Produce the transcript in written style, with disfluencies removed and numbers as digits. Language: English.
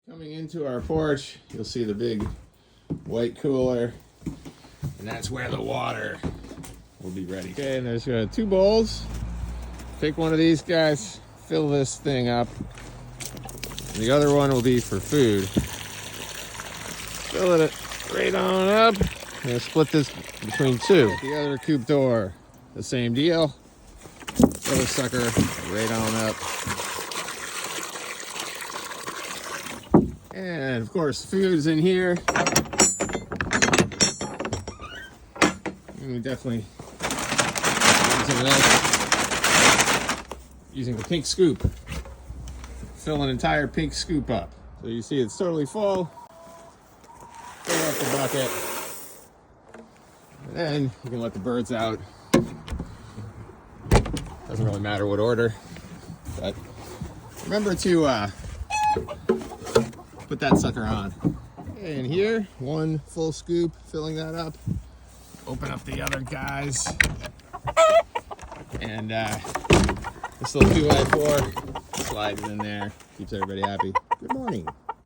Coming into our porch, you'll see the big white cooler, and that's where the water will be ready. Okay, and there's two bowls. Take one of these guys, fill this thing up. And the other one will be for food. Fill it right on up. I'm gonna split this between two. The other coop door, the same deal. Fill the sucker right on up. And of course, food's in here. And we definitely using the pink scoop. Fill an entire pink scoop up. So you see it's totally full. Fill up the bucket. And then you can let the birds out. Doesn't really matter what order. But remember to put that sucker on. And here, one full scoop, filling that up. Open up the other guys. And this little 2x4 slides in there. Keeps everybody happy. Good morning.